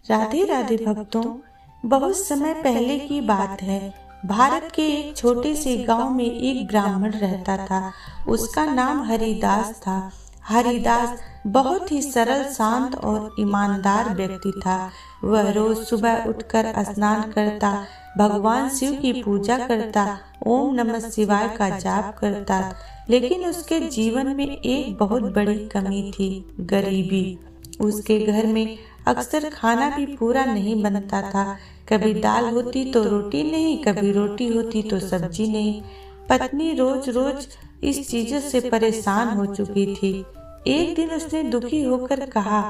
राधे राधे भक्तों। बहुत समय पहले की बात है। भारत के एक छोटे से गांव में एक ब्राह्मण रहता था। उसका नाम हरिदास था। हरिदास बहुत ही सरल, शांत और ईमानदार व्यक्ति था। वह रोज सुबह उठकर स्नान करता, भगवान शिव की पूजा करता, ओम नमः शिवाय का जाप करता। लेकिन उसके जीवन में एक बहुत बड़ी कमी थी, गरीबी। उसके घर में अक्सर खाना भी पूरा नहीं बनता था। कभी दाल होती तो रोटी नहीं, कभी रोटी होती तो सब्जी नहीं। पत्नी रोज रोज इस चीजों से परेशान हो चुकी थी। एक दिन उसने दुखी होकर कहा,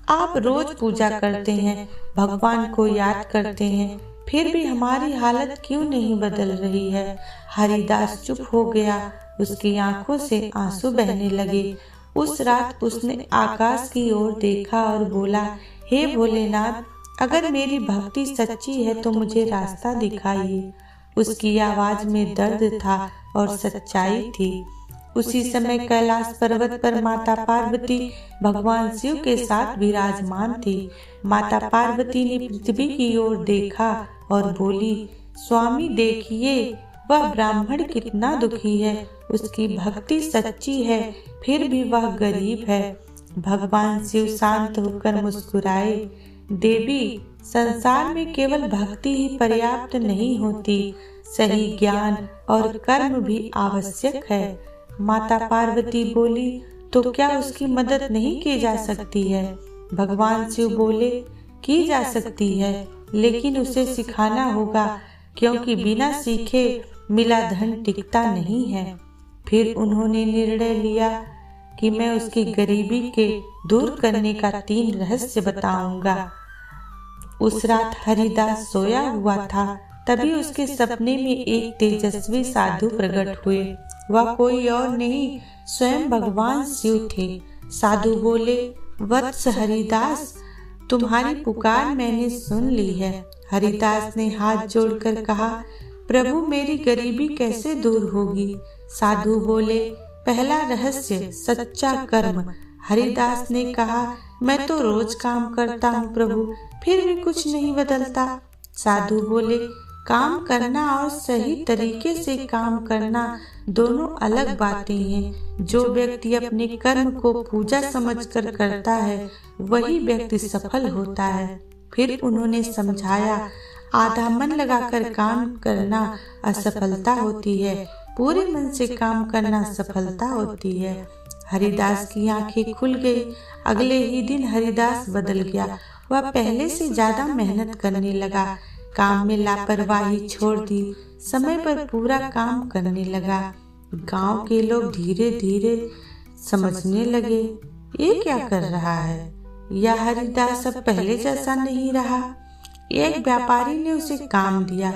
आप रोज पूजा करते हैं, भगवान को याद करते हैं, फिर भी हमारी हालत क्यों नहीं बदल रही है। हरिदास चुप हो गया। उसकी आंखों से आंसू बहने लगे। उस रात उसने आकाश की ओर देखा और बोला, हे भोलेनाथ, अगर मेरी भक्ति सच्ची है तो मुझे रास्ता दिखाइए। उसकी आवाज में दर्द था और सच्चाई थी। उसी समय कैलाश पर्वत पर माता पार्वती भगवान शिव के साथ विराजमान थी। माता पार्वती ने पृथ्वी की ओर देखा और बोली, स्वामी देखिए, वह ब्राह्मण कितना दुखी है। उसकी भक्ति सच्ची है, फिर भी वह गरीब है। भगवान शिव शांत होकर मुस्कुराए, देवी, संसार में केवल भक्ति ही पर्याप्त नहीं होती, सही ज्ञान और कर्म भी आवश्यक है। माता पार्वती बोली, तो क्या उसकी मदद नहीं की जा सकती है। भगवान शिव बोले, की जा सकती है, लेकिन उसे सिखाना होगा, क्योंकि बिना सीखे मिला धन टिकता नहीं है। फिर उन्होंने निर्णय लिया कि मैं उसकी गरीबी के दूर करने का 3 रहस्य बताऊंगा। उस रात हरिदास सोया हुआ था। तभी उसके सपने में एक तेजस्वी साधु प्रकट हुए। वह कोई और नहीं, स्वयं भगवान शिव थे। साधु बोले, वत्स हरिदास, तुम्हारी पुकार मैंने सुन ली है। हरिदास ने हाथ जोड़कर कहा, प्रभु, मेरी गरीबी कैसे दूर होगी। साधु बोले, पहला रहस्य, सच्चा कर्म। हरिदास ने कहा, मैं तो रोज काम करता हूँ प्रभु, फिर भी कुछ नहीं बदलता। साधु बोले, काम करना और सही तरीके से काम करना दोनों अलग बातें हैं। जो व्यक्ति अपने कर्म को पूजा समझकर करता है, वही व्यक्ति सफल होता है। फिर उन्होंने समझाया, आधा मन लगाकर काम करना असफलता होती है, पूरे मन से काम करना सफलता होती है। हरिदास की आंखें खुल गई। अगले ही दिन हरिदास बदल गया। वह पहले से ज्यादा मेहनत करने लगा, काम में लापरवाही छोड़ दी, समय पर पूरा काम करने लगा। गांव के लोग धीरे धीरे समझने लगे, ये क्या कर रहा है, यह हरिदास अब पहले जैसा नहीं रहा। एक व्यापारी ने उसे काम दिया,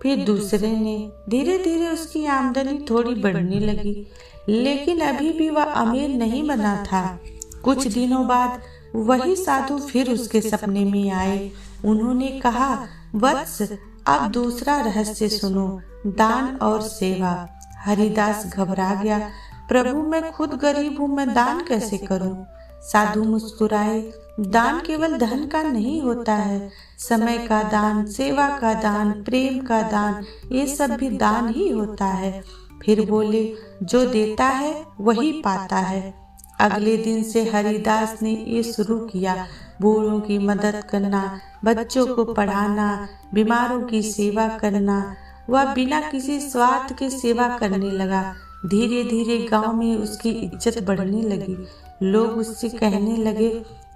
फिर दूसरे ने। धीरे धीरे उसकी आमदनी थोड़ी बढ़ने लगी, लेकिन अभी भी वह अमीर नहीं बना था। कुछ दिनों बाद वही साधु फिर उसके सपने में आए। उन्होंने कहा, वत्स, अब दूसरा रहस्य सुनो, दान और सेवा। हरिदास घबरा गया, प्रभु, मैं खुद गरीब हूँ, मैं दान कैसे करूँ। साधु मुस्कुराए, दान केवल धन का नहीं होता है, समय का दान, सेवा का दान, प्रेम का दान, ये सब भी दान ही होता है। फिर बोले, जो देता है वही पाता है। अगले दिन से हरिदास ने ये शुरू किया, बूढ़ों की मदद करना, बच्चों को पढ़ाना, बीमारों की सेवा करना। वह बिना किसी स्वार्थ के सेवा करने लगा। धीरे धीरे गांव में उसकी इज्जत बढ़ने लगी। लोग उससे कहने लगे,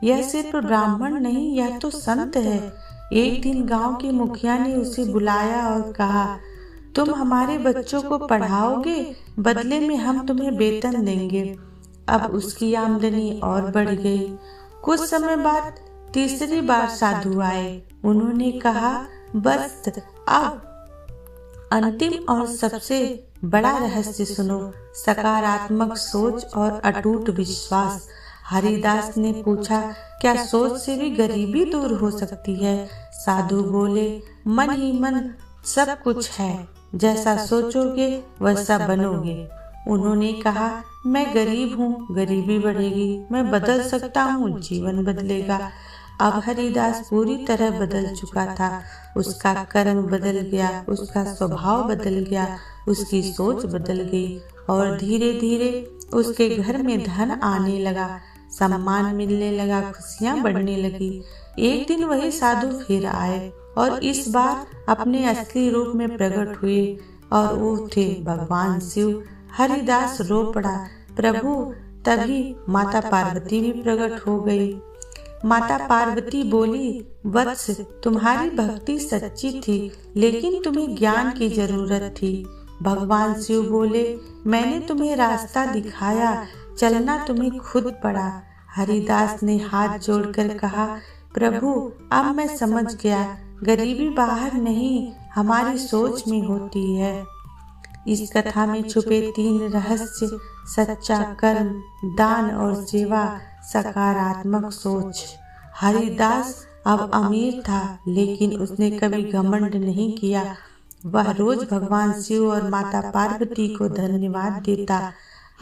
यह सिर्फ ब्राह्मण नहीं, यह तो संत है। एक दिन गांव के मुखिया ने उसे बुलाया और कहा, तुम हमारे बच्चों को पढ़ाओगे, बदले में हम तुम्हें वेतन देंगे। अब उसकी आमदनी और बढ़ गई। कुछ समय बाद तीसरी बार साधु आए। उन्होंने कहा, बस अब अंतिम और सबसे बड़ा रहस्य सुनो, सकारात्मक सोच और अटूट विश्वास। हरिदास ने पूछा, क्या सोच से भी गरीबी दूर हो सकती है। साधु बोले, मन ही मन सब कुछ है, जैसा सोचोगे वैसा बनोगे। उन्होंने कहा, मैं गरीब हूँ, गरीबी बढ़ेगी, मैं बदल सकता हूँ, जीवन बदलेगा। अब हरिदास पूरी तरह बदल चुका था। उसका कर्म बदल गया, उसका स्वभाव बदल गया, उसकी सोच बदल गई और धीरे धीरे उसके घर में धन आने लगा, सम्मान मिलने लगा, खुशियां बढ़ने लगी। एक दिन वही साधु फिर आए और इस बार अपने असली रूप में प्रकट हुए और वो थे भगवान शिव। हरिदास रो पड़ा, प्रभु। तभी माता पार्वती भी प्रकट हो गई। माता पार्वती बोली, वत्स, तुम्हारी भक्ति सच्ची थी, लेकिन तुम्हें ज्ञान की जरूरत थी। भगवान शिव बोले, मैंने तुम्हें रास्ता दिखाया, चलना तुम्हें खुद पड़ा। हरिदास ने हाथ जोड़कर कहा, प्रभु, अब मैं समझ गया, गरीबी बाहर नहीं, हमारी सोच में होती है। इस कथा में छुपे 3 रहस्य, सच्चा कर्म, दान और सेवा, सकारात्मक सोच। हरिदास अब अमीर था, लेकिन उसने कभी घमंड नहीं किया। वह रोज भगवान शिव और माता पार्वती को धन्यवाद देता।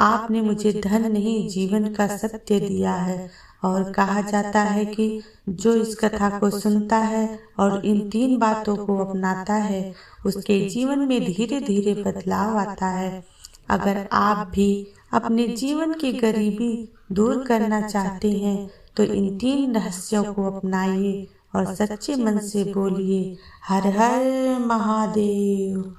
आपने मुझे धन नहीं, जीवन का सत्य दिया है। और कहा जाता है कि जो इस कथा को सुनता है और इन 3 बातों को अपनाता है, उसके जीवन में धीरे धीरे बदलाव आता है। अगर आप भी अपने जीवन की गरीबी दूर करना चाहते हैं तो इन 3 रहस्यों को अपनाइए और सच्चे मन से बोलिए, हर हर महादेव।